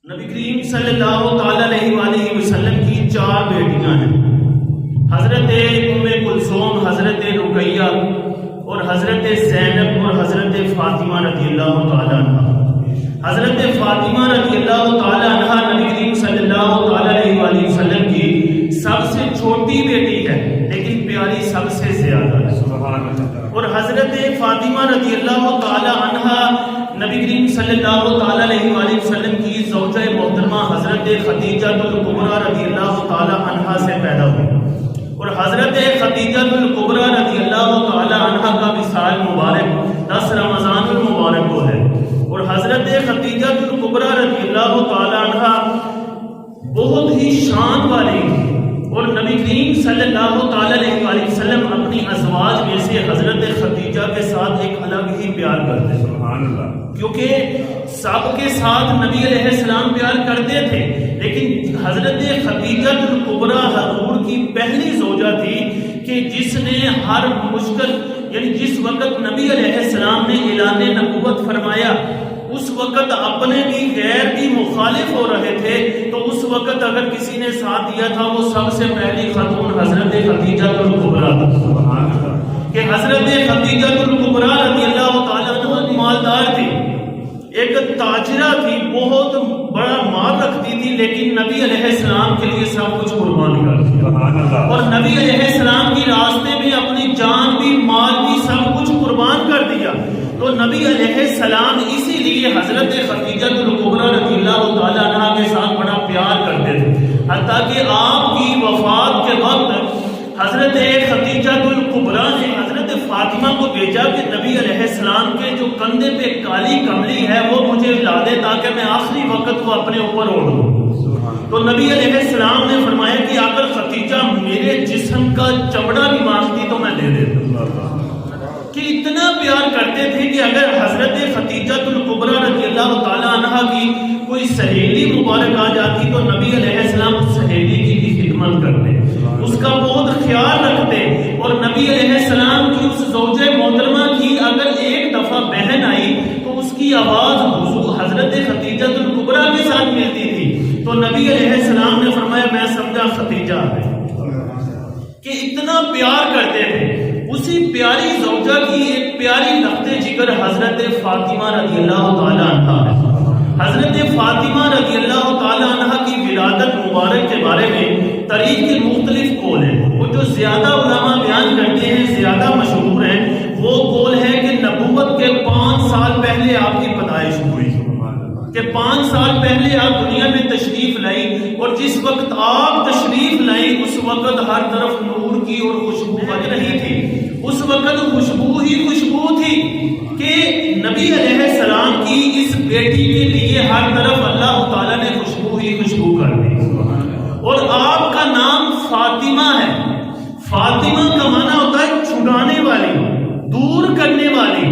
نبی کریم صلی اللہ تعالی علیہ وآلہ وسلم کی 4 بیٹیاں ہیں، حضرت ام کلثوم، حضرت رقیہ اور حضرت زینب اور حضرت فاطمہ رضی اللہ تعالی عنہ۔ حضرت فاطمہ رضی اللہ تعالی عنہ نبی کریم صلی اللہ تعالی علیہ وآلہ وسلم کی سب سے چھوٹی بیٹی ہے لیکن پیاری سب سے زیادہ ہے، سبحان اللہ۔ اور حضرت فاطمہ رضی اللہ تعالی عنہ نبی کریم صلی اللہ تعالی علیہ وآلہ وسلم کی زوجہ محترمہ حضرت خدیجہ الکبریٰ رضی اللہ تعالی عنہا سے پیدا ہوئی، اور حضرت خدیجہ الکبریٰ رضی اللہ تعالی عنہا کا وصال مبارک 10 رمضان المبارک کو ہے، اور حضرت خدیجہ الکبریٰ رضی اللہ تعالی عنہا بہت ہی شان والی، اور نبی کریم صلی اللہ تعالی علیہ وآلہ وسلم اپنی ازواج میں سے حضرت خدیجہ کے ساتھ ایک الگ ہی پیار کرتے، سبحان اللہ، کیونکہ سب کے ساتھ نبی علیہ السلام پیار کرتے تھے، لیکن حضرت خدیجہ الکبریٰ حضور کی پہلی زوجہ تھی کہ جس نے ہر مشکل، یعنی جس وقت نبی علیہ السلام نے اعلان نبوت فرمایا اس وقت اپنے بھی غیر بھی مخالف ہو رہے تھے، تو اس وقت اگر کسی نے ساتھ دیا تھا وہ سب سے پہلی خاتون حضرت خدیجہ الکبریٰ، سبحان اللہ، کہ حضرت خدیجہ الکبریٰ رضی اللہ تعالیٰ عنہ مالدار تھی، ایک تاجرہ تھی، بہت بڑا مال رکھتی تھی، لیکن نبی علیہ السلام کے لیے سب کچھ قربان کر دیا، اور نبی علیہ السلام کی راستے میں اپنی جان بھی مال بھی سب کچھ قربان کر دیا۔ تو نبی علیہ السلام اسی لیے حضرت خدیجہ الکبریٰ رضی اللہ تعالی عنہ کے ساتھ بڑا پیار کرتے تھے، حتیٰ کہ آپ کی وفات کے وقت حضرت خدیجہ الکبریٰ نے حضرت فاطمہ کو بھیجا کہ نبی علیہ السلام کے جو کندھے پہ کالی کملی ہے وہ مجھے لا دے تاکہ میں آخری وقت کو اپنے اوپر اوڑھوں۔ تو نبی علیہ السلام نے فرمایا کہ اگر خدیجہ میرے جسم کا چمڑا بھی مانگتی تو میں دے دیتا، کہ اتنا پیار کرتے تھے کہ اگر حضرت خدیجہ الکبریٰ رضی اللہ تعالی عنہ کی کوئی سہیلی مبارک آ جاتی تو نبی علیہ السلام اس سہیلی کی بھی خدمت کرتے، اس کا بہت خیال رکھتے، اور نبی علیہ السلام کی اس زوجہ محترمہ کی اگر ایک دفعہ بہن آئی تو اس کی آواز حضور حضرت خدیجہ الکبریٰ کے ساتھ ملتی تھی، تو نبی علیہ السلام نے فرمایا میں سمجھا خدیجہ ہے، کہ اتنا پیار کرتے تھے۔ اسی پیاری زوجہ کی ایک پیاری لخت جگر حضرت فاطمہ رضی اللہ تعالی عنہ ہے۔ حضرت فاطمہ رضی اللہ تعالی عنہ کی ولادت مبارک کے بارے میں تاریخ کے مختلف قول ہیں، وہ جو زیادہ علماء بیان کرتے ہیں، زیادہ مشہور ہیں، وہ قول ہے کہ نبوت کے 5 سال پہلے آپ کی پیدائش ہوئی، کہ 5 سال پہلے آپ دنیا میں تشریف لائی، اور جس وقت آپ تشریف لائی اس وقت ہر طرف نور کی اور خوشبو بج رہی تھی، اس وقت خوشبو ہی خوشبو تھی کہ نبی علیہ السلام کی اس بیٹی کے لیے ہر طرف اللہ تعالیٰ نے خوشبو ہی خوشبو کر دی، اور آپ کا نام فاطمہ ہے۔ فاطمہ کا معنی ہوتا ہے چھڑانے والی، دور کرنے والی،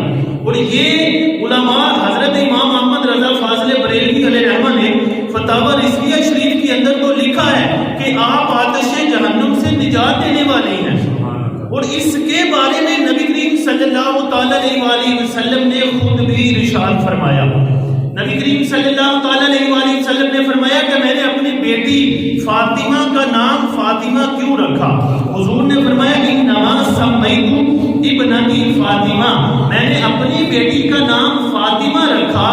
اور یہ علماء حضرت امام محمد رضا فاضل بریلوی علیہ رحمہ نے فتاوی رضویہ شریف کے اندر تو لکھا ہے کہ آپ آتش جہنم سے نجات دینے والی ہیں، اور اس کے بارے میں نبی کریم صلی اللہ تعالی علیہ وآلہ وسلم نے خود بھی ارشاد فرمایا۔ نبی کریم صلی اللہ تعالی علیہ وآلہ وسلم نے فرمایا کہ میں نے اپنی بیٹی فاطمہ کا نام فاطمہ کیوں رکھا؟ حضور نے فرمایا انما سمیت ابنتی فاطمہ، میں نے اپنی بیٹی کا نام فاطمہ رکھا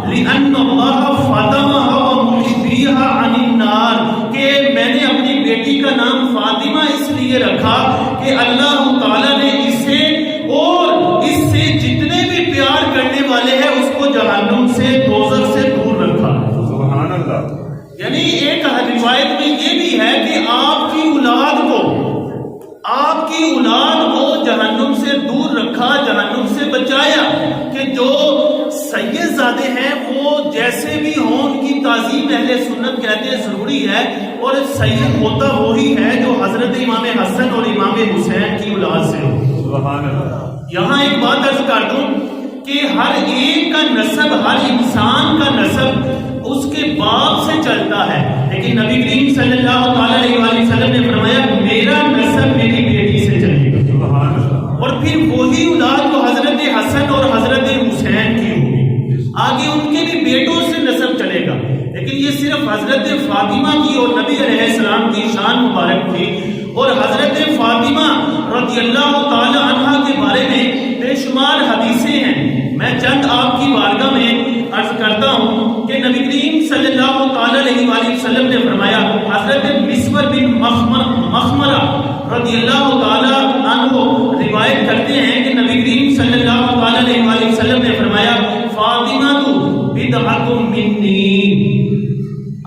لأن اللہ فاطمہ ومحبیہا عن النار، کہ میں نے اپنی بیٹی کا نام فاطمہ اس لیے رکھا کہ اللہ تعالیٰ نے اسے اور اس سے جتنے بھی پیار کرنے والے ہیں اس کو جہنم سے دوزخ سے دور رکھا، سبحان اللہ۔ یعنی ایک روایت میں یہ بھی ہے کہ آپ کی اولاد کو جہنم سے دور رکھا، جہنم سے بچایا، کہ جو سید زادے ہیں وہ جیسے بھی ہوں ان کی تعظیم اہل سنت کہتے ہیں ضروری ہے، اور سید ہوتا وہی ہے جو حضرت امام حسن اور امام حسین کی اولاد سے ہو، سبحان اللہ۔ یہاں ایک بات عرض کر دوں کہ ہر ایک کا نسب، ہر انسان کا نسب اس کے باپ سے چلتا ہے، لیکن نبی کریم صلی اللہ تعالی علیہ وآلہ وسلم نے فرمایا میرا نسب میری بیٹی سے چلے گا، سبحان اللہ، اور پھر وہی اولاد کو حضرت حسن اور حضرت حسین کی ہوگی، آگے ان کے بھی بیٹوں سے نسب چلے گا، لیکن یہ صرف حضرت فاطمہ کی اور نبی علیہ السلام کی شان مبارک تھی، اور حضرت فاطمہ رضی اللہ تعالی عنہا کے بارے میں بے شمار حدیثیں ہیں۔ میں چند آپ کی بارگاہ میں عرض کرتا ہوں کہ نبی کریم صلی اللہ تعالی علیہ وآلہ وسلم نے فرمایا، حضرت مسور بن مخمرہ رضی اللہ تعالی عنہ روایت کرتے ہیں کہ نبی کریم صلی اللہ تعالی علیہ وآلہ وسلم نے فرمایا، فاطمہ بدعۃ منی،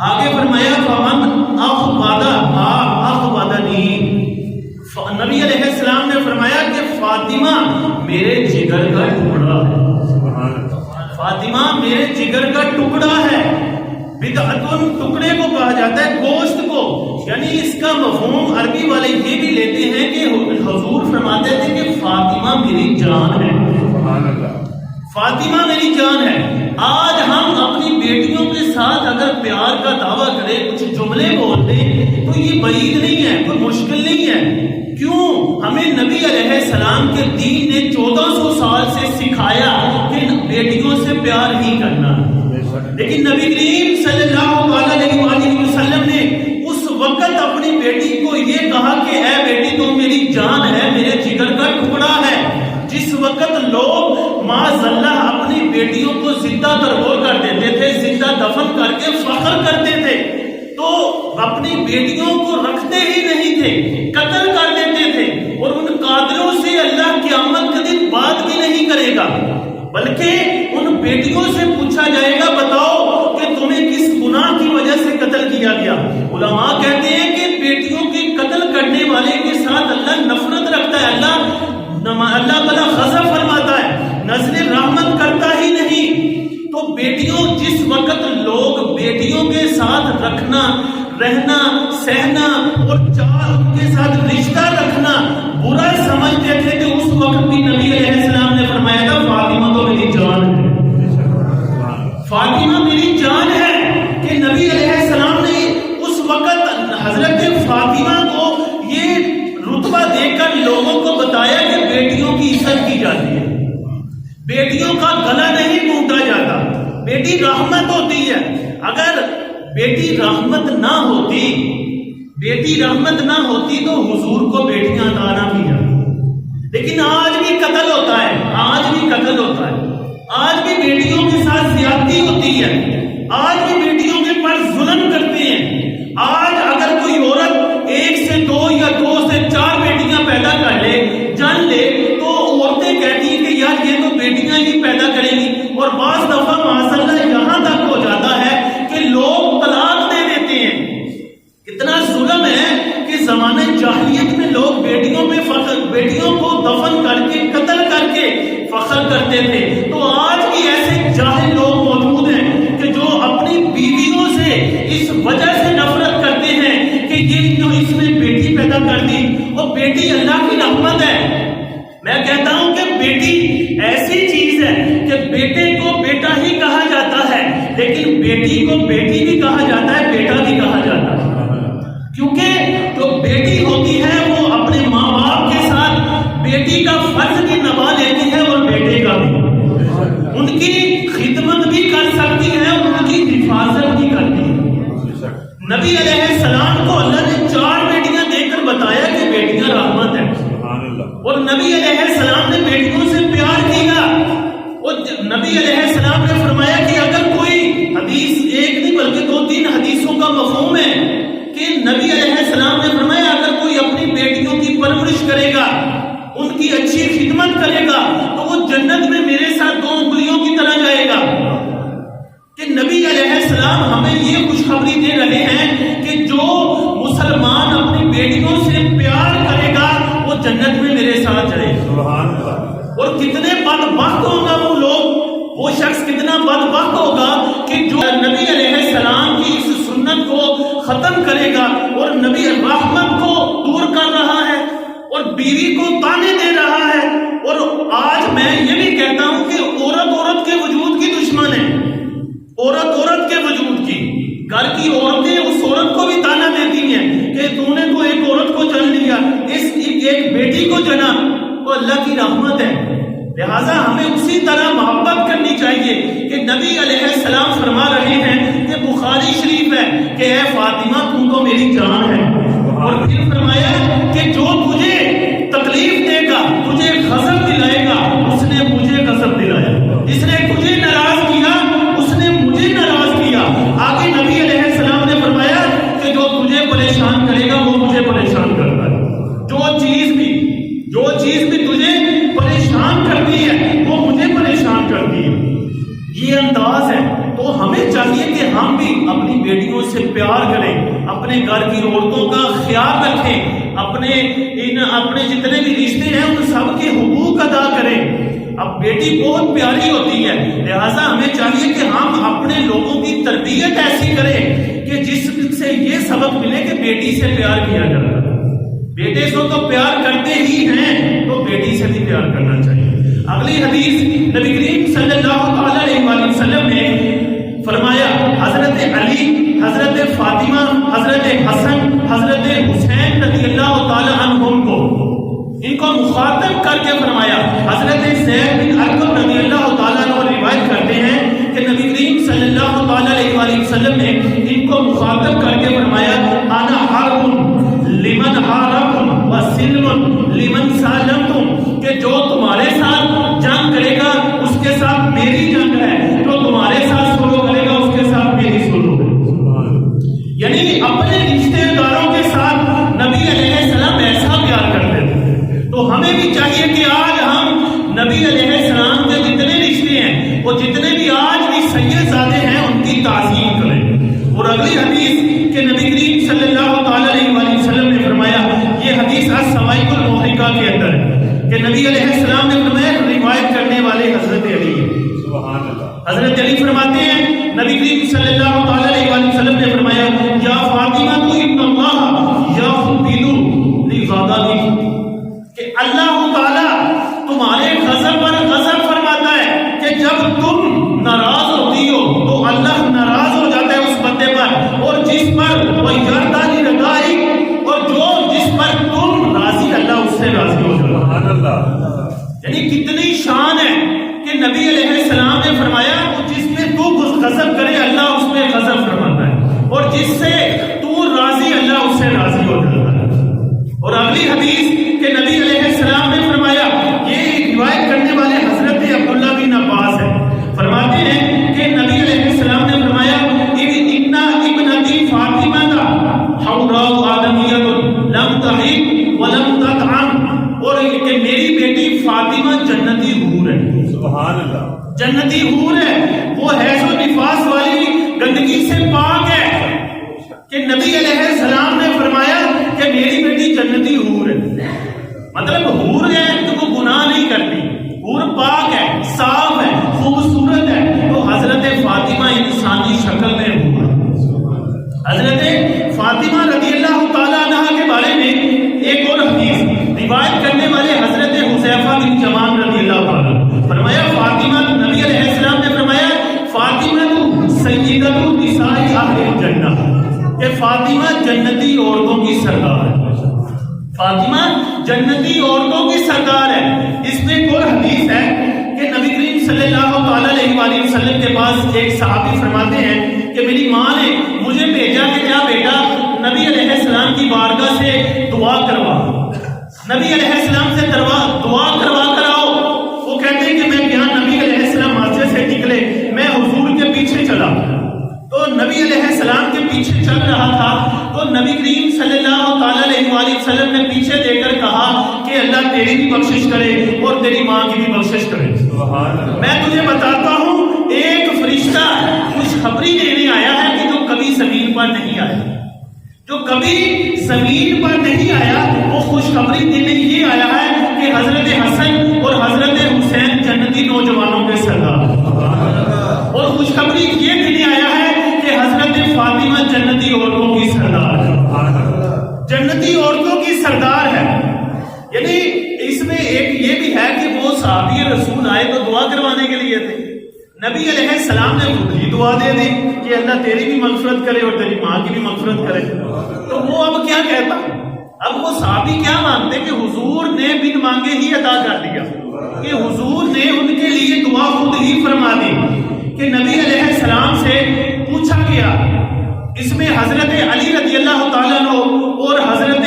آگے فرمایا فمن اخبدنی، نبی علیہ السلام نے فرمایا کہ فاطمہ میرے جگر کا ٹکڑا ہے، فاطمہ میرے جگر کا ٹکڑا ہے۔ بدعتن ٹکڑے کو کہا جاتا ہے گوشت کو، یعنی اس کا مفہوم عربی والے یہ بھی لیتے ہیں کہ حضور فرماتے تھے کہ فاطمہ میری جان ہے، فاطمہ میری جان ہے۔ آج ہم اپنی بیٹیوں کے ساتھ اگر پیار کا دعویٰ کریں، کچھ جملے بول دیں، تو یہ بعید نہیں ہے، کوئی مشکل نہیں ہے۔ کیوں؟ ہمیں نبی علیہ السلام کے دین نے 1400 سال سے سکھایا کہ بیٹیوں سے پیار ہی کرنا، لیکن نبی کریم صلی اللہ علیہ وآلہ وسلم نے اس وقت اپنی بیٹی کو یہ کہا کہ اے بیٹی تو میری جان ہے، میرے جگر کا ٹکڑا ہے۔ جس وقت لوگ معاذ اللہ اپنی بیٹیوں کو زندہ ترور کر دیتے تھے، زندہ دفن کر کے فخر کرتے تھے، تو اپنی بیٹیوں کو رکھتے ہی نہیں تھے، قتل کر دیتے تھے، اور ان قاتلوں سے اللہ قیامت کے دن بات بھی نہیں کرے گا، بلکہ ان بیٹیوں سے پوچھا جائے گا بتاؤ کہ تمہیں کس گناہ کی وجہ سے قتل کیا گیا۔ علماء کہتے ہیں کہ بیٹیوں کی قتل کرنے والے کے ساتھ اللہ نفرت رکھتا ہے، اللہ تعالیٰ غضب فرماتا ہے، نظر رحمت کرتا ہی نہیں۔ تو بیٹیوں، جس وقت لوگ بیٹیوں کے ساتھ رکھنا، رہنا، سہنا اور ان کے ساتھ رشتہ رکھنا برا سمجھتے تھے، کہ اس وقت بھی نبی علیہ السلام نے فرمایا تھا فاطمہ تو میری جان ہے، فاطمہ میری جان ہے، کہ نبی علیہ السلام نے اس وقت حضرت فاطمہ کو یہ رتبہ دے کر لوگوں کو بتایا کہ بیٹیوں کی عزت کی جاتی ہے، بیٹیوں کا گلا نہیں ٹوٹا جاتا، بیٹی رحمت ہوتی ہے۔ اگر بیٹی رحمت نہ ہوتی، بیٹی رحمت نہ ہوتی تو حضور کو بیٹیاں عطا نہ کی جاتی، لیکن آج بھی قتل ہوتا ہے، آج بھی قتل ہوتا ہے، آج بھی بیٹیوں کے ساتھ زیادتی ہوتی ہے، آج بھی بیٹیوں کے پر ظلم کرتے ہیں۔ آج اگر کوئی عورت 1 سے 2 یا 2 سے 4 بیٹیاں پیدا کر لے، جن لے، تو عورتیں کہتی ہیں کہ یار یہ تو بیٹیاں ہی پیدا کریں گی، اور بعض دفعہ معاذاللہ یہاں تک ہو جاتا ہے کہ لوگ طلاق دے دیتے ہیں۔ اتنا ظلم ہے کہ زمانے جاہلیت میں لوگ بیٹیوں پہ فخر، بیٹیوں کو دفن کر کے قتل کر کے فخر کرتے تھے۔ تو آج بھی ایسے جاہل لوگ موجود ہیں کہ جو اپنی بیویوں سے اس وجہ سے نفرت کرتے ہیں کہ یہ جو اس نے بیٹی پیدا کر دی، وہ بیٹی اللہ کی رحمت ہے۔ میں کہتا ہوں کہ بیٹی ایسی چیز ہے کہ بیٹے کو بیٹا ہی کہا جاتا ہے، لیکن بیٹی کو بیٹی بھی کہا جاتا ہے، بیٹا بھی کہا جاتا ہے، کیونکہ جو بیٹی ہوتی ہے وہ اپنے ماں باپ کے ساتھ بیٹی کا فرض بھی نبھا لیتی ہے، اور بیٹے کا بھی، ان کی خدمت بھی کر سکتی ہے، ان کی حفاظت بھی کرتی ہے۔ نبی علیہ السلام کو اللہ نے 4 بیٹیاں دے کر بتایا کہ بیٹیاں رحمت ہے، اور نبی علیہ السلام نے بیٹیوں سے پیار کیا، اور نبی علیہ السلام نے فرمایا کہ اگر کوئی حدیث، ایک نہیں بلکہ 2-3 حدیثوں کا مفہوم ہے کہ نبی علیہ السلام نے فرمایا اگر کوئی اپنی بیٹیوں کی پرورش کرے گا، ان کی اچھی خدمت کرے گا، تو وہ جنت میں میرے ساتھ 2 انگلیوں کی طرح جائے گا۔ کہ نبی علیہ السلام ہمیں یہ خوشخبری دے رہے ہیں کہ جو مسلمان اپنی بیٹیوں سے پیار کرے گا وہ جنت میں میرے ساتھ جائے گا۔ اور کتنے بدبخت ہوگا وہ لوگ، وہ شخص کتنا بدبخت ہوگا کہ جو نبی علیہ السلام کی اس سنت کو ختم کرے گا اور نبی رحمت کو دور کر رہا ہے اور بیوی کو تانے دے رہا ہے۔ اور آج میں یہ بھی کہتا ہوں کہ عورت کے وجود کی دشمن ہے، عورت کے وجود کی، گھر کی عورتیں اس عورت کو بھی تانا دیتی ہیں کہ تو نے تو ایک عورت کو جن لیا، اس ایک بیٹی کو جنا، وہ اللہ کی رحمت ہے۔ لہٰذا ہمیں اسی طرح محبت کرنی چاہیے کہ نبی علیہ السلام فرما رہے ہیں کہ بخاری شریف ہے کہ اے فاطمہ تم تو میری جان ہے. اور پھر فرمایا کہ جو تجھے تکلیف دے گا، تجھے غضب دلائے گا، اس نے مجھے غضب دلایا. جس نے تجھے ناراض کیا اس نے مجھے ناراض کیا. آگے نبی علیہ السلام نے فرمایا کہ جو تجھے پریشان کرے گا وہ مجھے پریشان کرتا ہے. جو چیز بھی تجھے پریشان کرتی ہے وہ مجھے پریشان کرتی ہے. یہ انداز ہے. تو ہمیں چاہیے کہ ہم بھی اپنی بیٹیوں سے پیار کریں، اپنے گھر کی عورتوں کا خیال رکھیں، اپنے جتنے بھی رشتے ہیں ان سب کے حقوق ادا کریں. اب بیٹی بہت پیاری ہوتی ہے، لہٰذا ہمیں چاہیے کہ ہم اپنے لوگوں کی تربیت ایسی کریں کہ جس سے یہ سبق ملے کہ بیٹی سے پیار کیا جاتا ہے. بیٹے سے تو پیار کرتے ہی ہیں تو بیٹی سے بھی پیار کرنا چاہیے. اگلی حدیث نبی کریم صلی اللہ علیہ وآلہ وسلم نے فرمایا حضرت علی، حضرت فاطمہ، حضرت حسن، حضرت حسین رضی اللہ تعالی عنہم کو ان کو مخاطب کر کے فرمایا. حضرت زید بن ارقم رضی اللہ تعالیٰ عنہ روایت کرتے ہیں کہ نبی کریم صلی اللہ تعالیٰ علیہ وآلہ وسلم نے ان کو مخاطب کر کے فرمایا انا حرب لمن حاربتم وسلم لمن سالمتم، کہ جو تمہارے ساتھ جنگ کرے گا اس کے ساتھ میری جنگ ہے، جو تمہارے ساتھ سلو کرے گا اس کے ساتھ میری سلو ہے. یعنی اپنے رشتے داروں کے ساتھ نبی علیہ السلام ایسا پیار کرتے تھے. تو ہمیں بھی چاہیے کہ آج ہم نبی علیہ السلام کے جتنے رشتے ہیں وہ جتنے بھی آج بھی سید زادے ہیں ان کی تعظیم کریں. اور اگلی حدیث کہ نبی کریم صلی اللہ تعالی علیہ وآلہ وسلم نے فرمایا، یہ حدیث الصواعق المحرقہ کے اندر ہے کہ نبی علیہ السلام نے فرمایا، روایت کرنے والے حضرت علی ہیں. حضرت علی فرماتے ہیں نبی کریم صلی اللہ تعالی علیہ وآلہ وسلم نے فرمایا یا فاطمہ تو ابن اللہ یا خبیلو لغضبی، کہ اللہ تعالیٰ تمہارے غضب پر غضب فرماتا ہے کہ جب تم ناراض ہوتی ہو تو اللہ ناراض ہو جاتا ہے اس بندے پر، اور جس پر وہ یردا لردائی، اور جس پر تم راضی اللہ اس سے راضی ہو جاتا ہے. یعنی کتنی شان ہے کہ نبی علیہ السلام نے فرمایا جس پہ تو غضب کرے اللہ اس پہ غضب فرماتا ہے، اور جس سے تو راضی اللہ اس سے راضی ہو جاتا ہے. اور اگلی حدیث کہ نبی علیہ السلام نے فرمایا، یہ روایت کرنے والے حضرت عبداللہ بن عباس ہے، فرماتے ہیں کہ نبی علیہ السلام نے فرمایا اِنَّ ابنتی فاطمہ حوراء آدمیۃ لم تحب ولم تطعم، اور کہ میری بیٹی فاطمہ جنتی حور ہے. سبحان اللہ. جنتی حور ہے، وہ حیض و نفاس والی گندگی سے پاک ہے. کہ نبی علیہ السلام نے فرمایا کہ میری بیٹی جنتی حور ہے. مطلب حور ہے تو وہ گناہ نہیں کرتی، حور پاک ہے، صاف ہے، خوبصورت ہے. تو حضرت فاطمہ انسانی شکل میں حور ہے. حضرت فاطمہ رضی اللہ تعالیٰ عنہ کے بارے میں ایک اور حدیث روایت کرنے والے حضرت حذیفہ بن یمان رضی اللہ تعالیٰ فرمایا فاطمہ، نبی علیہ السلام نے فرمایا فاطمہ سیدۃ نساء اہل الجنہ، کہ فاطمہ جنتی عورتوں کی سردار ہے. فاطمہ جنتی عورتوں کی سردار ہے. اس میں ایک اور حدیث ہے کہ نبی کریم صلی اللہ تعالی علیہ وآلہ وسلم کے پاس ایک صحابی فرماتے ہیں کہ میری ماں نے مجھے بھیجا کہ کیا بیٹا نبی علیہ السلام کی بارگاہ سے دعا کروا، نبی علیہ السلام سے دعا کروا کر آؤ. وہ کہتے ہیں کہ میں کیا نبی علیہ السلام مسجد سے نکلے، میں حضور کے پیچھے چلا، تو نبی علیہ السلام کے پیچھے چل رہا تھا تو نبی کریم صلی اللہ تعالی علیہ وآلہ وسلم نے پیچھے دیکھ کر کہا کہ اللہ تیری بھی بخشش کرے اور تیری ماں کی بھی بخشش کرے. میں تجھے بتاتا ہوں ایک فرشتہ خوشخبری دینے آیا ہے کہ جو کبھی زمین پر نہیں آیا، جو کبھی زمین پر نہیں آیا، وہ خوشخبری دینے یہ آیا ہے کہ حضرت حسن اور حضرت حسین جنتی نوجوانوں کے سردار، اور خوشخبری یہ دینے آیا ہے کہ حضرت فاطمہ جنتی عورتوں کی سردار ہے، جنتی عورتوں کی سردار ہے. یعنی اس میں ایک یہ بھی ہے کہ وہ صحابی رسول آئے تو دعا کروانے کے لیے تھے، نبی علیہ السلام نے خود ہی دعا دے دی کہ اللہ تیری بھی مغفرت کرے اور تیری ماں کی بھی مغفرت کرے. تو وہ اب کیا کہتا، اب وہ صحابی کیا مانتے کہ حضور نے بن مانگے ہی عطا کر دیا، کہ حضور نے ان کے لیے دعا خود ہی فرما دی کہ نبی علیہ السلام سے پوچھا گیا، اس میں حضرت علی رضی اللہ تعالیٰ عنہ اور حضرت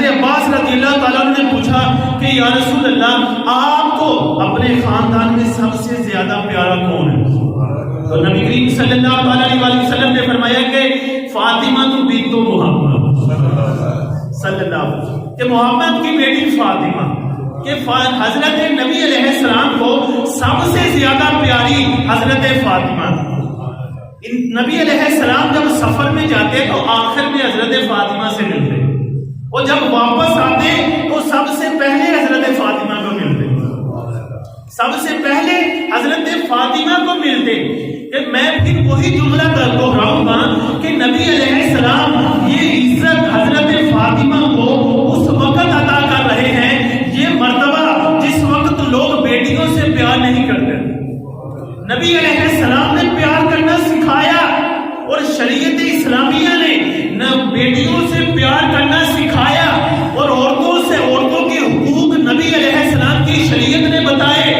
عباس رضی اللہ تعالیٰ عنہ نے پوچھا کہ یا رسول اللہ، آپ کو اپنے خاندان میں سب سے زیادہ پیارا کون ہے؟ تو نبی کریم صلی اللہ علیہ وسلم نے فرمایا کہ فاطمہ بنت محمد صلی اللہ علیہ وسلم، کہ محمد کی بیٹی فاطمہ، کہ حضرت نبی علیہ السلام کو سب سے زیادہ پیاری حضرت فاطمہ۔ نبی علیہ السلام جب سفر میں جاتے تو آخر میں حضرت فاطمہ سے ملتے، اور جب واپس آتے تو سب سے پہلے حضرت فاطمہ کو ملتے، سب سے پہلے حضرت فاطمہ کو ملتے۔ کہ میں پھر وہی جملہ دہراؤں گا کہ نبی علیہ السلام یہ عزت حضرت فاطمہ کو اس وقت عطا کر رہے ہیں، یہ مرتبہ جس وقت لوگ بیٹیوں سے پیار نہیں کرتے۔ نبی علیہ السلام نے پیار کرنا سکھایا، اور شریعت اسلامیہ نے نہ بیٹیوں سے پیار کرنا سکھایا، اور عورتوں کے حقوق نبی علیہ السلام کی شریعت نے بتائے۔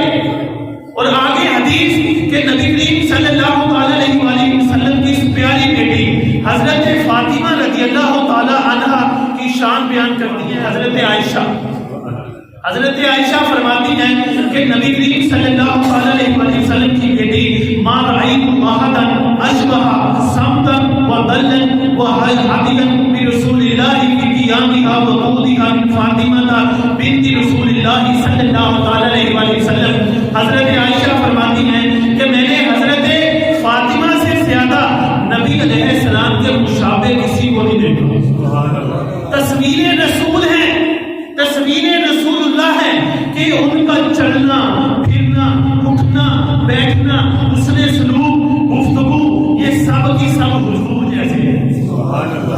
اور آگے حدیث کہ نبی کریم صلی اللہ علیہ وآلہ وسلم کی اس پیاری بیٹی حضرت فاطمہ رضی اللہ تعالی عنہا کی شان بیان کرتی ہے حضرت عائشہ فرماتی ہیں کہ نبی کریم صلی اللہ علیہ وآلہ وسلم کی بیٹی ما رأیت احدا اشبہ صمتا وضلا وعدلا برسول اللہ فی قیامها وقودها من فاطمہ بنت رسول اللہ صلی اللہ علیہ وآلہ وسلم۔ حضرت عائشہ فرماتی ہیں کہ میں نے حضرت فاطمہ سے زیادہ نبی علیہ السلام کے مشابہ کسی کو نہیں دیکھا۔ تصویر رسول ہیں، تصویر رسول اللہ ہے کہ ان کا چلنا پھرنا اٹھنا بیٹھنا حسن سلوک گفتگو یہ سب کی سب حضور جیسے ہیں۔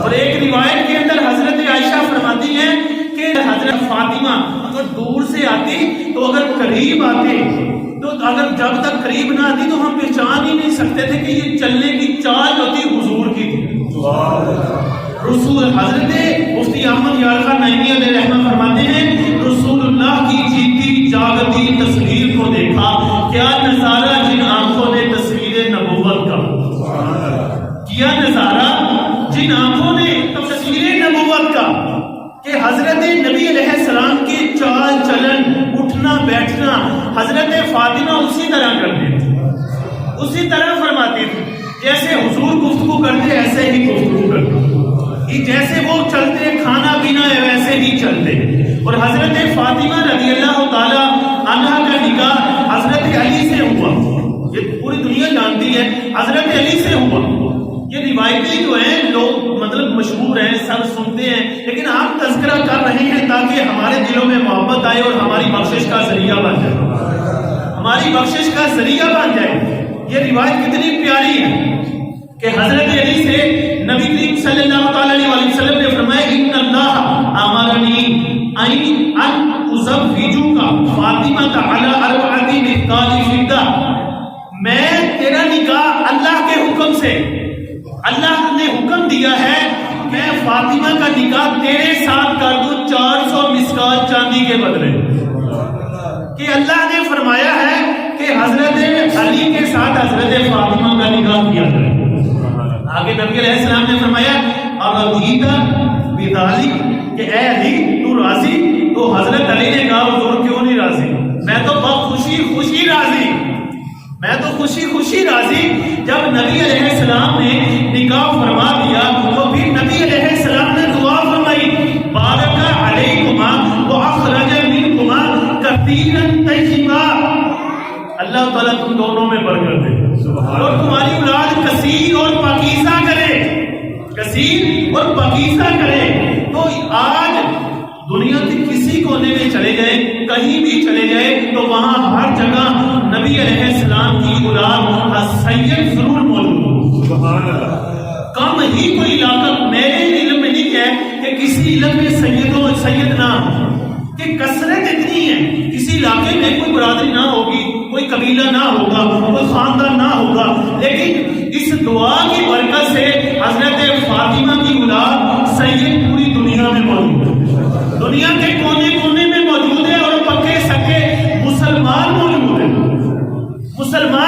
اور ایک روایت کے اندر حضرت عائشہ فرماتی ہیں کہ حضرت فاطمہ اگر دور سے آتی تو اگر قریب آتے تو اگر جب تک قریب نہ آتی تو ہم پہچان ہی نہیں سکتے تھے کہ یہ چلنے کی چال ہوتی حضور کی تھی۔ رسول حضرت مفتی احمد یارخان نعیمی علیہ رحمہ فرماتے ہیں رسول اللہ کی جیتی جاگتی تصویر کو دیکھا، کیا نظارہ جن آنکھوں نے تصویر نبوت کا، کیا نظارہ جن آنکھوں نے تصویر نبوت کا، کہ حضرت نبی علیہ السلام کی چال چلن اٹھنا بیٹھنا حضرت فاطمہ اسی طرح کرتے تھے، اسی طرح فرماتے تھے جیسے حضور گفتگو کرتے ایسے ہی گفتگو کرتے، جیسے وہ چلتے کھانا پینا ہے ویسے ہی چلتے۔ اور حضرت فاطمہ رضی اللہ تعالی عنہا کا نکاح حضرت علی سے ہوا، یہ پوری دنیا جانتی ہے حضرت علی سے ہوا۔ یہ روایتیں جو ہیں لوگ مطلب مشہور ہیں، سب سنتے ہیں، لیکن آپ تذکرہ کر رہے ہیں تاکہ ہمارے دلوں میں محبت آئے اور ہماری بخشش کا ذریعہ بن جائے، ہماری بخشش کا ذریعہ بن جائے۔ یہ روایت کتنی پیاری ہے کہ حضرت علی سے نبی کریم صلی اللہ علیہ وسلم نے فرمایا ان اللہ امرنی ان ازوجک فاطمہ علی اربعۃ مثقال فضہ، میں تیرا نکاح اللہ کے حکم سے، اللہ نے حکم دیا ہے میں فاطمہ کا نکاح تیرے ساتھ کر دوں 400 مسکال چاندی کے بدلے، کہ اللہ نے فرمایا ہے کہ حضرت علی کے ساتھ حضرت فاطمہ کا نکاح کیا جائے۔ آگے نبی علیہ السلام نے فرمایا اردیت بذلک، کہ اے علی تو راضی؟ تو حضرت علی نے کہا حضور کیوں نہیں راضی، میں تو بہت خوشی راضی، میں تو خوشی راضی۔ جب نبی علیہ السلام نے نکاح فرما دیا تو پھر نبی علیہ السلام نے دعا فرمائی بارک علیکما واخرج منکما کثیرا طیبا، اللہ تعالیٰ تم دونوں میں برکت دے اور تمہاری اولاد کثیر اور پاکیزہ کرے، کثیر اور پاکیزہ کرے۔ تو آج دنیا کے کسی کونے میں چلے جائیں، کہیں بھی چلے جائیں تو وہاں ہر جگہ نبی علیہ السلام کی اولاد سید ضرور موجود ہو۔ کم ہی کوئی علاقہ میرے علم میں نہیں ہے کہ کسی علم میں سید نہ ہو، کہ کثرت اتنی ہے، کسی علاقے میں کوئی برادری نہ ہوگی، کوئی قبیلہ نہ ہوگا، کوئی خاندان نہ ہوگا، لیکن اس دعا کی برکت سے حضرت فاطمہ کی اولاد سید پوری دنیا میں موجود ہے، دنیا کے کونے کونے میں موجود ہے، اور پکے سکے مسلمان موجود ہیں، مسلمان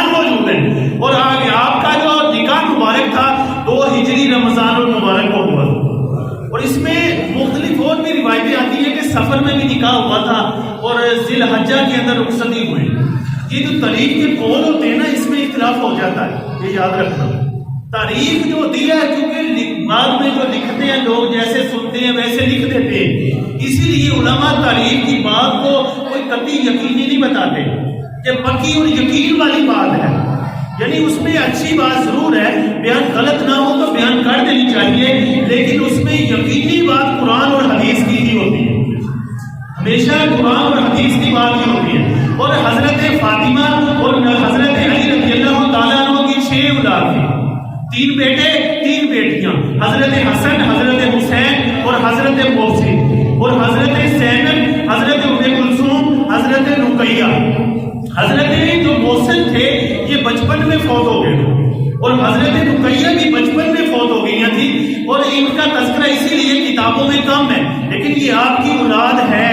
اس میں مختلف اور بھی روایتیں آتی ہیں کہ سفر میں بھی نکاح ہوا تھا اور ذی الحجہ کے اندر رخصتی ہوئی. یہ جو تاریخ کے قول ہوتے ہیں نا اس میں اختلاف ہو جاتا ہے، یہ یاد رکھنا. تاریخ جو ہوتی ہے کیونکہ بعد میں جو لکھتے ہیں لوگ جیسے سنتے ہیں ویسے لکھ دیتے ہیں، اسی لیے علماء تاریخ کی بات کو کوئی قطعی یقینی نہیں بتاتے کہ پکی اور یقین والی بات ہے. یعنی اس میں اچھی بات ضرور ہے، بیان غلط نہ ہو تو بیان کر دینی چاہیے، لیکن اس میں یقینی بات قرآن اور حدیث کی ہی ہوتی ہے. ہمیشہ قرآن اور حدیث کی بات ہی ہوتی ہے. اور حضرت فاطمہ اور حضرت علی رضی اللہ تعالیٰ عنہ کی 6 اولاد تھی، 3 بیٹے 3 بیٹیاں، حضرت حسن، حضرت حسین اور حضرت محسن، اور حضرت زینب، حضرت ام کلثوم، حضرت رقیہ. حضرت جو محسن تھے یہ بچپن میں فوت ہو گئے اور حضرت رقیہ بھی بچپن میں فوت ہو گئی تھی، اور ان کا تذکرہ اسی لیے کتابوں میں کم ہے، لیکن یہ آپ کی اولاد ہے،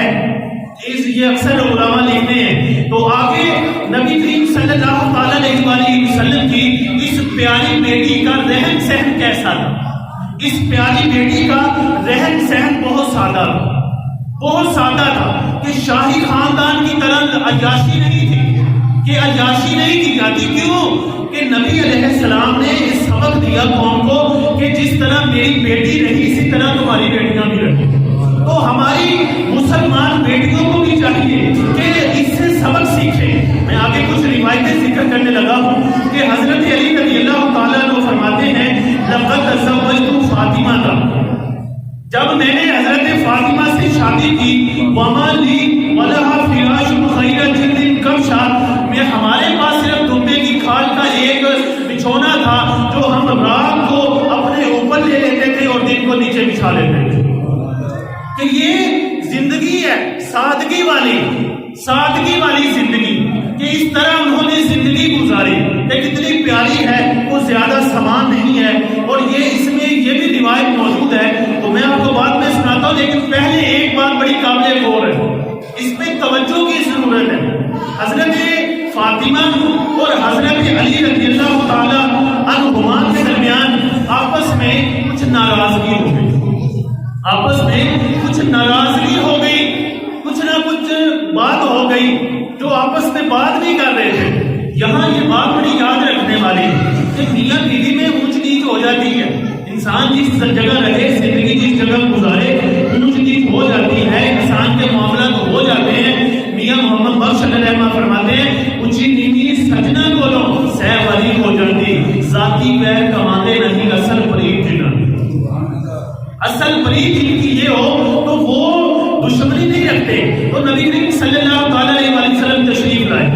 یہ اکثر علماء لکھتے ہیں. تو آگے نبی کریم صلی اللہ تعالیٰ علیہ وآلہ وسلم کی اس پیاری بیٹی کا رہن سہن کیسا تھا؟ اس پیاری بیٹی کا رہن سہن بہت سادہ تھا، بہت سادہ تھا کہ شاہی خاندان کی طرح عیاشی نہیں تھی، کہ عیاشی نہیں کی جاتی. کیوں کہ نبی علیہ السلام نے اس سبق دیا قوم کو کہ جس طرح میری بیٹی رہی اسی طرح تمہاری بیٹیاں بھی رہی. تو ہماری مسلمان بیٹیوں کو بھی چاہیے کہ اس سے سبق سیکھیں. میں آگے کچھ روایتیں ذکر کرنے لگا ہوں کہ حضرت علی رضی اللہ تعالیٰ عنہ فرماتے ہیں لقد تزوجت فاطمہ کا، جب میں نے حضرت فاطمہ سے شادی کی، وما لی ولہا فراش خیر جلد کبشا، میں ہمارے پاس صرف دمبے کی کھال کا ایک بچھونا تھا جو ہم رات کو اپنے اوپر لے لیتے تھے اور دن کو نیچے بچھا لیتے تھے. کہ یہ زندگی ہے سادگی والی زندگی، کہ اس طرح انہوں نے زندگی گزاری کہ کتنی پیاری ہے، وہ زیادہ سامان نہیں ہے. اور یہ اس میں یہ بھی روایت موجود ہے تو میں آپ کو بعد میں سناتا ہوں، لیکن پہلے ایک بات بڑی قابل غور ہے، اس میں توجہ کی ضرورت ہے. حضرت فاطمہ اور حضرت علی رضی اللہ تعالیٰ عنہما کے درمیان آپس میں کچھ ناراضگی ہو گئی، آپس میں کچھ ناراضگی ہو گئی، کچھ نہ کچھ بات ہو گئی جو آپس میں بات نہیں کر رہے تھے. یہاں یہ بات بڑی یاد رکھنے والی کہ میاں بیوی میں اونچ نیچ ہو جاتی ہے. انسان جس جگہ رہے، زندگی جس جگہ گزارے، اونچ نیچ ہو جاتی ہے، انسان کے معاملات ہو جاتے ہیں. میاں محمد بخش علیہ الرحمہ فرماتے ہیں اونچی نیچی سجنا کو سہ والی ہو جاتی، ذاتی ویر کماتے نہیں اصل فرید جنا. اصل فرید جن کی یہ ہو تو وہ دشمنی نہیں رکھتے. تو نبی کریم صلی اللہ تعالیٰ علیہ وسلم تشریف لائے،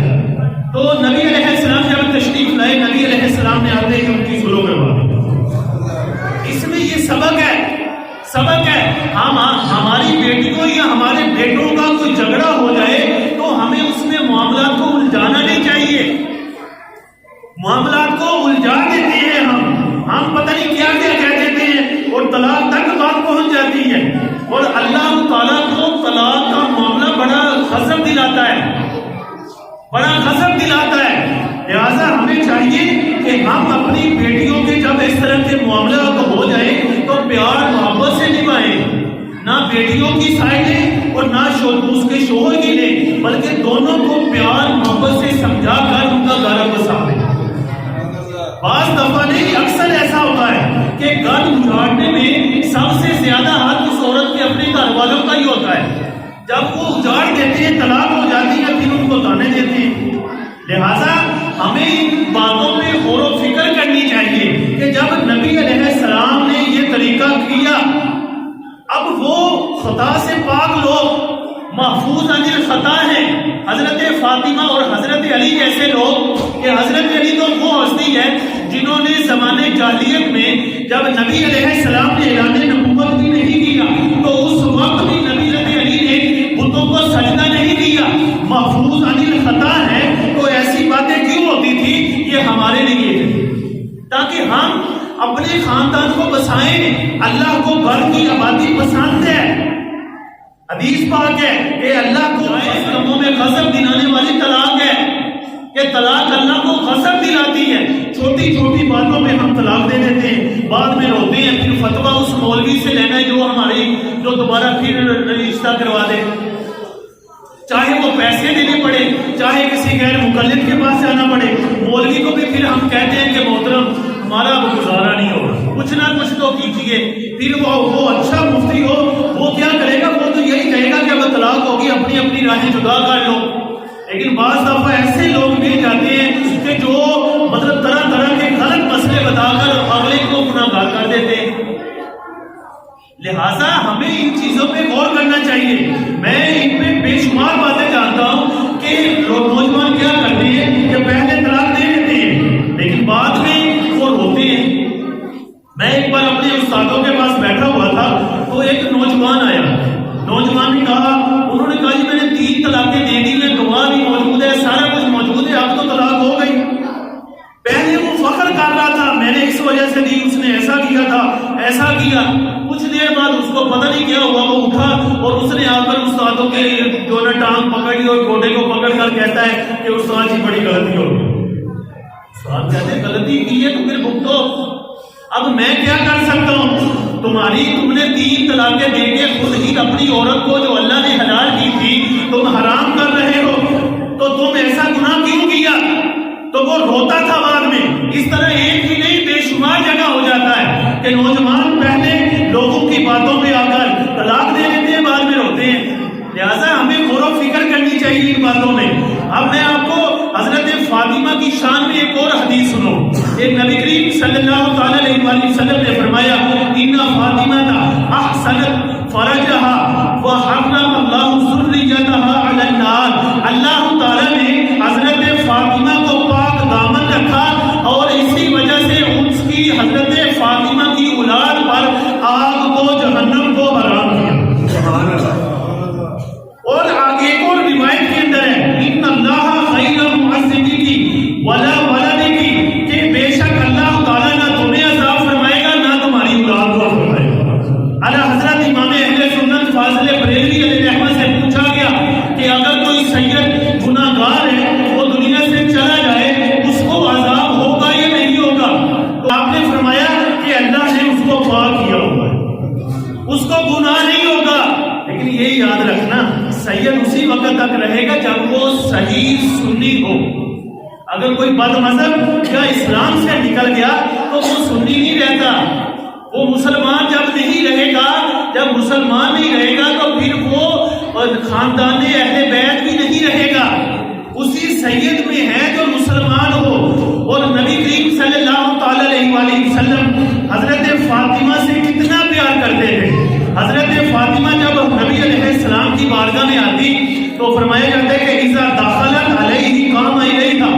تو نبی علیہ السلام جب تشریف لائے، نبی علیہ السلام نے آتے ہی ان کی سلو کروا دی. اس میں یہ سبق ہے ہماری بیٹیوں یا ہمارے بیٹوں کا کوئی جھگڑا ہو جائے تو ہمیں اس میں معاملات کو الجھانا نہیں چاہیے. معاملات کو الجھا دیتے ہیں ہم پتہ نہیں کیا کہہ دیتے ہیں اور طلاق تک بات پہنچ جاتی ہے. اور اللہ تعالیٰ کو طلاق کا معاملہ بڑا غضب دلاتا ہے. لہٰذا ہمیں چاہیے کہ ہم اپنی بیٹیوں کے جب اس طرح کے معاملات ہو جائیں تو پیار محبت سے نبھائیں، نہ بیٹیوں کی سائڈ لیں اور نہ اس کے شوہر کی لیں، بلکہ دونوں کو پیار محبت سے سمجھا کر ان کا گھر بسا دیں. بعض دفعہ نہیں، اکثر ایسا ہوتا ہے کہ گھر اجاڑنے میں سب سے زیادہ ہاتھ اس عورت کے اپنے گھر والوں کا ہی ہوتا ہے. جب وہ اجاڑ دیتے ہیں، طلاق ہو جاتی ہے، پھر ان کو تانے دیتے ہیں. لہذا ہمیں ان باتوں پہ غور و فکر کرنی چاہیے کہ جب نبی علیہ السلام نے یہ طریقہ کیا، اب وہ خطا سے پاک لوگ محفوظ عن الخطا ہیں. حضرت فاطمہ اور حضرت علی جیسے لوگ، کہ حضرت علی تو وہ ہستی ہے جنہوں نے زمانے جاہلیت میں جب نبی علیہ السلام نے اعلان نبوت بھی نہیں کیا تو اس وقت بھی نبی علی نے بتوں کو سجدہ نہیں کیا. محفوظ عن الخطا ہے تو ایسی باتیں کیوں ہوتی تھی؟ یہ ہمارے لیے تاکہ ہم اپنے خاندان کو بسائیں. اللہ کو گھر کی آبادی پسند ہے. حدیث پاک ہے کہ اللہ کو ایسے کاموں میں غضب دلانے والی طلاق ہے کہ طلاق اللہ کو غضب دلاتی ہے. چھوٹی چھوٹی باتوں میں ہم طلاق دے دیتے ہیں، بعد میں روتے ہیں، پھر فتویٰ اس مولوی سے لینا ہے جو ہمارے رشتہ کروا دے، چاہے وہ پیسے دینے پڑے، چاہے کسی غیر مقلد کے پاس جانا پڑے، مولوی کو بھی پھر ہم کہتے ہیں کہ محترم ہمارا اب گزارا نہیں ہوگا، کچھ نہ کچھ تو کیجیے۔ پھر وہ اچھا مفتی ہو، وہ کیا کرے گا؟ وہ تو یہی کہے گا کہ وہ طلاق ہوگی، اپنی اپنی راہیں جدا کر لو۔ لیکن بعض دفعہ ایسے لوگ مل جاتے ہیں کہ جو مطلب طرح طرح کے غلط مسئلے بتا کر اگلے کو گناہ گار کر دیتے ہیں۔ لہٰذا ہمیں ان چیزوں پہ غور کرنا چاہیے۔ میں ان پہ بے شمار باتیں جانتا ہوں کہ نوجوان کیا کرتے ہیں کہ پہلے طلاق دے دیتے ہیں لیکن بعد میں وہ روتے ہیں۔ میں ایک بار اپنے استادوں کے پاس بیٹھا ہوا تھا تو ایک نوجوان آیا، نوجوان نے کہا، انہوں نے کہا جی میں نے 3 طلاقیں دے دی ہیں، گواہ بھی موجود ہے، سارا کچھ موجود ہے، اب تو طلاق ہو گئی۔ پہلے وہ فخر کر رہا تھا میں نے اس وجہ سے دی، اس نے ایسا کیا تھا، ایسا کیا۔ کچھ دیر بعد اس کو پتہ نہیں کیا ہوا، وہ اٹھا اور اس نے آ کر استادوں کے جو نا ٹانگ پکڑی اور گھوڑے کو پکڑ کر کہتا ہے کہ استاد جی بڑی غلطی ہو گئی۔ استاد کہتے ہیں غلطی کی ہے تو پھر بھگتو، اب میں کیا کر سکتا ہوں؟ تم نے 3 طلاقیں دے کے خود ہی اپنی عورت کو جو اللہ نے حلال کی تھی تم حرام کر رہے ہو، تو تم ایسا گناہ کیوں کیا؟ تو وہ روتا تھا بعد میں۔ اس طرح ایک ہی نہیں بے شمار جگہ ہو جاتا ہے کہ نوجوان پہلے لوگوں کی باتوں پہ آ کر طلاق دے دیتے ہیں، بعد میں روتے ہیں۔ لہٰذا ہمیں غور و فکر کرنی چاہیے ان باتوں میں۔ اب میں آپ کو حضرت فاطمہ کی شان میں ایک اور حدیث سنو۔ ایک نبی کریم صلی اللہ تعالی علیہ وآلہ وسلم نے فرمایا ان فاطمہ احسنت فرجها وحرم اللہ ذریتها علی النار۔ اللہ تعالی نے حضرت فاطمہ کو پاک دامن رکھا اور اسی وجہ سے اس کی حضرت فاطمہ کی اولاد پر آگ کو، جہنم کو حرام کیا۔ سبحان اللہ۔ اور آگے ایک اور روایت کے اندر ہے ان اللہ خیر المعذبین ولا ولدک، کہ بے شک اللہ تعالیٰ نہ تمہیں عذاب فرمائے گا نہ تمہاری اولاد کو فرمائے گا۔ اعلیٰ حضرت امام اہل سنت فاضل بریلوی علیہ رحمۃ سے پوچھا گیا کہ اگر کوئی سید گناہ گار ہے وہ دنیا سے چلا جائے اس کو عذاب ہوگا یا نہیں ہوگا؟ تو آپ نے فرمایا کہ اللہ نے اس کو پاک کیا ہوگا، اس کو گناہ نہیں ہوگا۔ لیکن یہ یاد رکھنا سید اسی وقت تک رہے گا جب وہ صحیح سنی ہو۔ اگر کوئی بد مذہب یا اسلام سے نکل گیا تو وہ سنی نہیں رہتا، وہ مسلمان جب نہیں رہے گا، جب مسلمان نہیں رہے گا تو پھر وہ خاندان اہل بیت بھی نہیں رہے گا، اسی سید میں ہے جو مسلمان ہو۔ اور نبی کریم صلی اللہ تعالی علیہ وآلہ وسلم حضرت فاطمہ سے کتنا پیار کرتے تھے۔ حضرت فاطمہ جب نبی علیہ السلام کی بارگاہ میں آتی تو فرمایا جاتا ہے کہ اذا دخلت علیہ قام الیہا،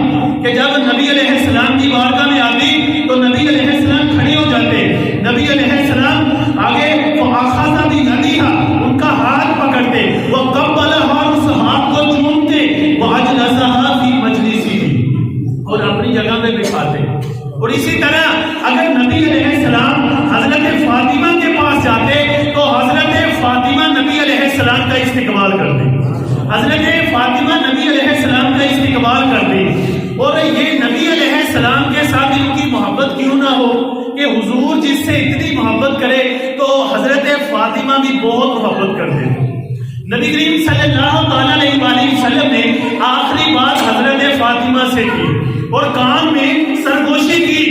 کہ جب نبی علیہ السلام کی بارگاہ میں آتی تو نبی علیہ السلام کھڑے ہو جاتے، نبی علیہ السلام آگے فاخذ بیدیہا، ان کا ہاتھ پکڑتے، وقبلہا، اس ہاتھ کو چومتے، واجلسہا فی مجلسہ، اور اپنی جگہ پہ بٹھاتے۔ اور اسی طرح اگر نبی علیہ السلام حضرت فاطمہ کے پاس جاتے تو حضرت فاطمہ نبی علیہ السلام کا استقبال کرتے، حضرت فاطمہ نبی علیہ السلام کا استقبال کرتے۔ اور یہ نبی علیہ السلام کے ساتھ ان کی محبت کیوں نہ ہو کہ حضور جس سے اتنی محبت کرے تو حضرت فاطمہ بھی بہت محبت کرتے تھے۔ نبی کریم صلی اللہ تعالی علیہ وآلہ وسلم نے آخری بات حضرت فاطمہ سے کی اور کان میں سرگوشی کی،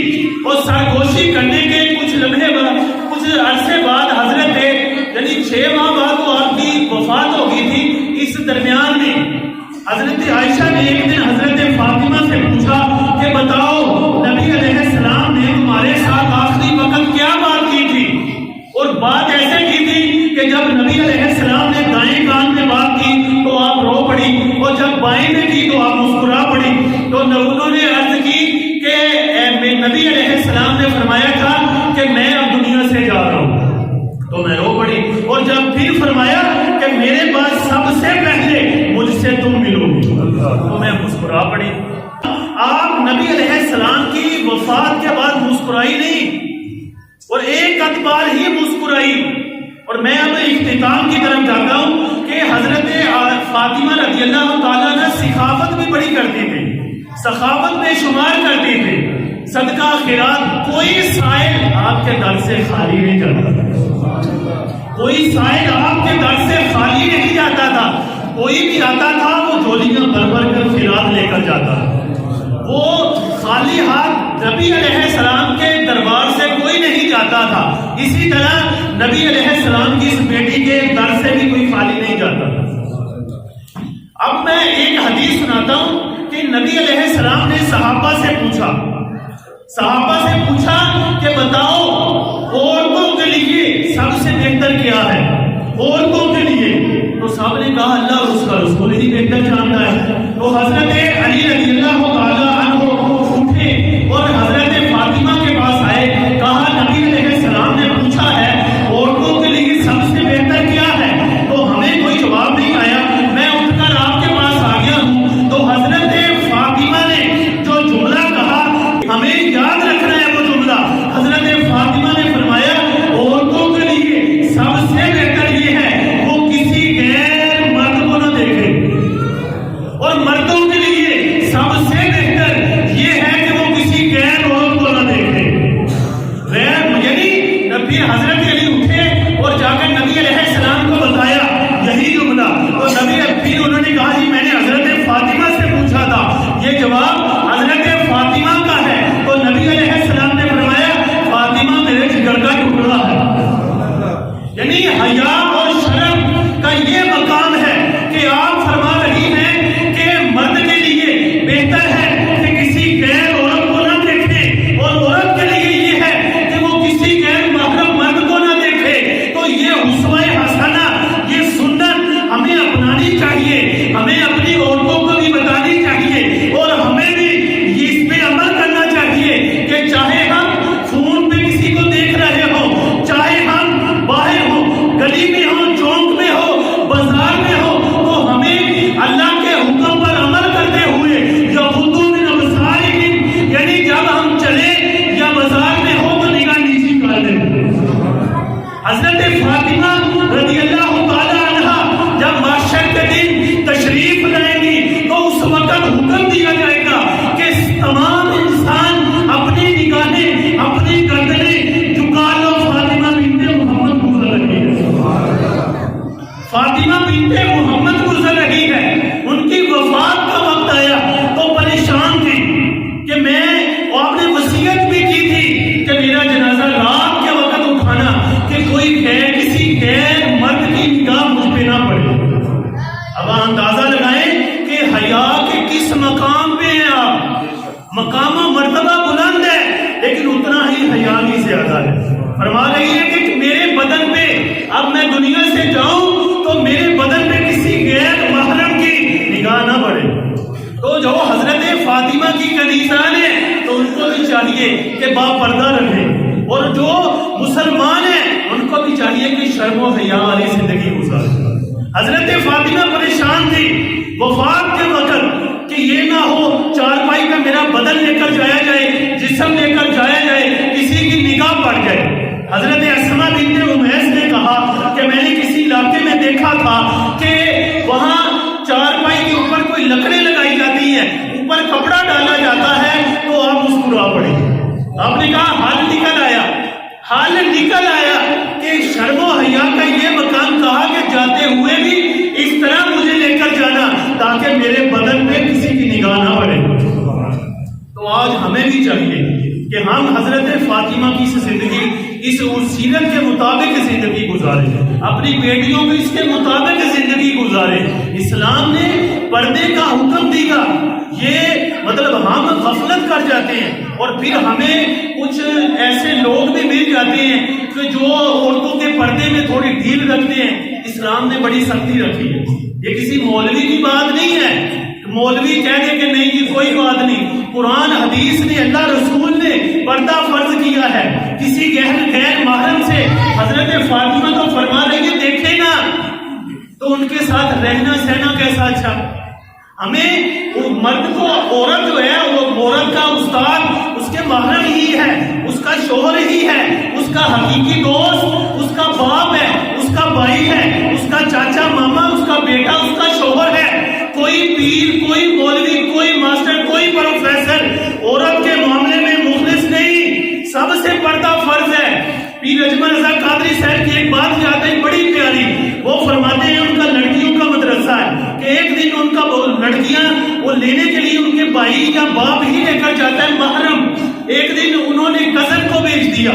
اور سرگوشی کرنے کے کچھ لمحے بعد، کچھ عرصے بعد حضرت یعنی 6 ماہ بعد وہ آپ کی وفات ہو گئی تھی۔ اس درمیان میں حضرت عائشہ نے ایک دن حضرت فاطمہ سے پوچھا کہ بتاؤ نبی علیہ السلام نے تمہارے ساتھ آخری وقت کیا بات کی تھی؟ اور بات ایسے کی تھی کہ جب نبی علیہ السلام نے دائیں کان میں بات کی تو آپ رو پڑی، اور جب بائیں میں کی تو آپ مسکرا پڑی۔ تو انہوں نے عرض کی کہ نبی علیہ السلام نے فرمایا تھا کہ میں اب دنیا سے جا رہا ہوں، تو میں رو پڑی۔ اور جب پھر فرمایا کہ میرے پاس سب سے پہلے مجھ سے تم ملو گی، تو میں مسکرا پڑی۔ آپ نبی علیہ السلام کی وفات کے بعد مسکرائی نہیں، اور ایک ادبار ہی مسکرائی۔ اور میں اب اختتام کی طرف جاتا ہوں کہ حضرت فاطمہ رضی اللہ تعالیٰ عنہ سخاوت بھی بڑی کرتے تھے، سخاوت میں شمار کرتے تھے۔ صدقہ خیرات، کوئی سائل آپ کے در سے خالی نہیں جاتا، کوئی سائل آپ کے در سے خالی نہیں جاتا تھا، کوئی بھی آتا تھا وہ جھولیاں بھر بھر کر خیرات لے کر جاتا، وہ خالی ہاتھ نبی علیہ السلام کے دربار سے کوئی نہیں جاتا تھا، اسی طرح نبی علیہ السلام کی اس بیٹی کے در سے بھی کوئی خالی نہیں جاتا تھا۔ اب میں ایک حدیث سناتا ہوں کہ نبی علیہ السلام نے صحابہ سے پوچھا کہ بتاؤ عورتوں کے لیے سب سے بہتر کیا ہے، عورتوں کے لیے؟ تو صاحب نے کہا اللہ اور اس کا رسول ہی بہتر جانتا ہے۔ تو حضرت علی رضی اللہ تعالی عنہ اٹھے اور حضرت فاطمہ کے پاس آئے، کہا نبی علیہ السلام نے پوچھا ہے عورتوں کے لیے سب سے بہتر کیا ہے، تو ہمیں کوئی جواب نہیں آیا، میں اٹھ کر آپ کے پاس آ گیا ہوں۔ تو حضرت فاطمہ نے جو جملہ کہا ہمیں یاد رکھنا ہے، وہ جملہ حضرت فاطمہ نے فرمایا عورتوں کے لیے سب سے بہتر یہ ہے وہ کسی غیر مرد کو نہ دیکھے، اور مردوں کے لیے سب سے بہتر یہ ہے کہ وہ کسی غیر عورت کو نہ دیکھے۔ یعنی نبی حضرت علی اٹھے اور جا کر نبی علیہ السلام کو بتایا یہی جملہ، تو نبی پھر انہوں نے کہا جی میں نے حضرت فاطمہ سے پوچھا تھا، یہ جواب حضرت فاطمہ کا ہے۔ تو نبی علیہ السلام نے فرمایا فاطمہ میرے جگر کا ٹکڑا ہے۔ یعنی حیا اور شرم کا یہ مقام ہے کہ آپ فرما رہی ہیں کہ مرد کے لیے بہتر ہے کہ کسی غیر عورت کو نہ دیکھے، اور عورت کے لیے یہ ہے کہ وہ کسی غیر محرم مرد کو نہ دیکھے۔ تو یہ اسوہ حسنہ، یہ سنت ہمیں اپنانی چاہیے، ہمیں اپنی عورتوں کو بھی بتانی چاہیے، اور ہمیں بھی اس پہ عمل کرنا چاہیے کہ چاہے ہم فون پہ کسی کو دیکھ رہے ہوں، چاہے ہم باہر ہوں، گلی میں ہوں، چوک میں ہو، بازار میں ہو، تو ہمیں اللہ کے حکم پر عمل کرتے ہوئے یغضوا من ابصارہم، یعنی جب ہم چلے یا بازار میں ہو تو نگاہ نیچی کر دیں۔ حضرت فاطمہ رضی اللہ تعالی عنہ جب محشر کے دن تشریف لائیں گی تو اس وقت حکم دیا جائے گا کہ تمام انسان اپنی نگاہیں، اپنی گردنیں جھکا لو، فاطمہ بنت محمد گزر رہی ہے، فاطمہ بنت محمد گزر رہی ہے۔ ان کی وفات کا وقت آیا تو پریشان تھی کہ میں، آپ نے وصیت بھی کی تھی کہ میرا جنازہ رات کے وقت اٹھانا کہ کوئی کسی غیر مرد کی نگاہ مجھ پہ نہ پڑے۔ اب اندازہ لگائیں کہ حیا کے کس مقام پہ ہیں آپ، مقام و مرتبہ بلند ہے لیکن اتنا ہی حیا بھی زیادہ ہے۔ فرما رہی ہے کہ میرے بدن پہ اب میں دنیا سے جاؤں تو میرے بدن پہ کسی غیر محرم کی نگاہ نہ پڑے۔ تو جو حضرت فاطمہ کی کنیزان ہیں تو ان کو بھی چاہیے کہ باپردہ رہیں، اور جو مسلمان ہیں ان کو بھی چاہیے کہ شرم و حیا والی زندگی گزاریں۔ حضرت فاطمہ پریشان تھی وفات کے وقت کہ یہ نہ ہو چارپائی کا میرا بدن لے کر جایا جائے، جسم لے کر جایا جائے، کسی کی نگاہ پڑ جائے۔ حضرت اسماء بنت امیس نے کہا کہ میں نے کسی علاقے میں دیکھا تھا کہ وہاں چارپائی کے اوپر کوئی لکڑیں لگائی جاتی ہیں، اوپر کپڑا ڈالا جاتا ہے تو آپ مسکرا پڑے۔ آپ نے کہا حال نکل آیا کہ شرم و حیا کا یہ مقام کہا کہ جاتے ہوئے بھی اس طرح مجھے لے کر جانا تاکہ میرے بدن پہ کسی کی نگاہ نہ پڑے۔ تو آج ہمیں بھی چاہیے کہ ہم حضرت فاطمہ کی زندگی اس سیرت کے مطابق زندگی گزاریں، اپنی بیٹیوں کو اس کے مطابق زندگی گزاریں۔ اسلام نے پردے کا حکم دیا، یہ مطلب ہم غفلت کر جاتے ہیں، اور پھر ہمیں کچھ ایسے لوگ بھی مل جاتے ہیں کہ جو عورتوں کے پردے میں تھوڑی ڈھیل رکھتے ہیں۔ اسلام نے بڑی سختی رکھی ہے، یہ کسی مولوی کی بات نہیں ہے، مولوی کہہ دے کہ نہیں جی کوئی بات نہیں۔ قرآن حدیث نے، اللہ رسول نے پردہ فرض کیا ہے کسی غیر محرم سے۔ حضرت فاطمہ تو فرما رہی ہے دیکھے نا تو ان کے ساتھ رہنا سہنا کیسا اچھا۔ ہمیں مرد کو، عورت جو ہے وہ عورت کا استاد اس کے محرم ہی ہے، اس کا شوہر ہی ہے، اس کا حقیقی دوست، اس کا باپ ہے، اس کا بھائی ہے، اس کا چاچا ماما، اس کا بیٹا، اس کا شوہر ہے۔ کوئی پیر، کوئی مولوی، کوئی ماسٹر، کوئی پروفیسر عورت کے معاملے میں فرماتے ہیں ان کا لڑکیوں کا مدرسہ ہے کہ ایک دن ان کا لڑکیاں وہ لینے کے لیے ان کے بھائی یا باپ ہی لے کر جاتا ہے محرم، ایک دن انہوں نے کزن کو بھیج دیا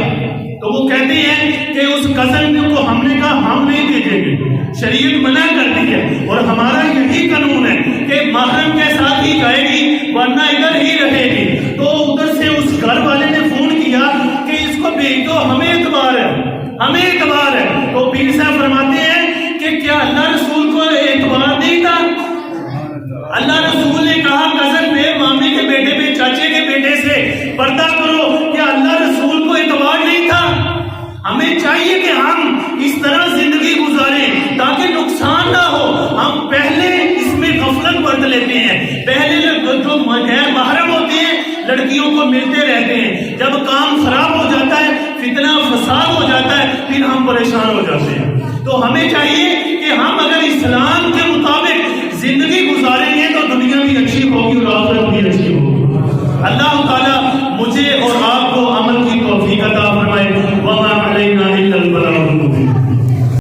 تو وہ کہتے ہیں کہ اس کزن کو ہم نے کہا ہم نہیں بھیجیں گے، شریعت منع کرتی ہے اور ہمارا یہی قانون ہے کہ محرم کے ساتھ ہی جائے گی ورنہ ادھر ہی رہے گی۔ تو ادھر سے اس گھر والے نے فون کیا کہ اس کو بھیج دو، ہمیں اعتبار ہے، ہمیں اعتبار ہے۔ تو پیر صاحب فرماتے ہیں کہ کیا اللہ رسول کو اعتبار نہیں تھا؟ اللہ رسول نے کہا کزن پہ، مامی کے بیٹے پہ، چاچے کے بیٹے سے پردہ کرو، کیا اللہ رسول کو اعتبار نہیں تھا؟ ہمیں چاہیے کہ ہم اس طرح زندگی گزاریں تاکہ نقصان نہ ہو۔ ہم پہلے اس میں غفلت برت لیتے ہیں، پہلے جو غیر محرم ہوتے ہیں لڑکیوں کو ملتے رہتے ہیں، جب کام خراب ہو جاتا ہے، فتنہ فساد ہو جاتا ہے، پھر ہم پریشان ہو جاتے ہیں۔ تو ہمیں چاہیے کہ ہم اگر اسلام کے مطابق زندگی گزاریں گے تو دنیا بھی اچھی ہوگی اور آخرت بھی اچھی ہوگی۔ اللہ تعالیٰ مجھے اور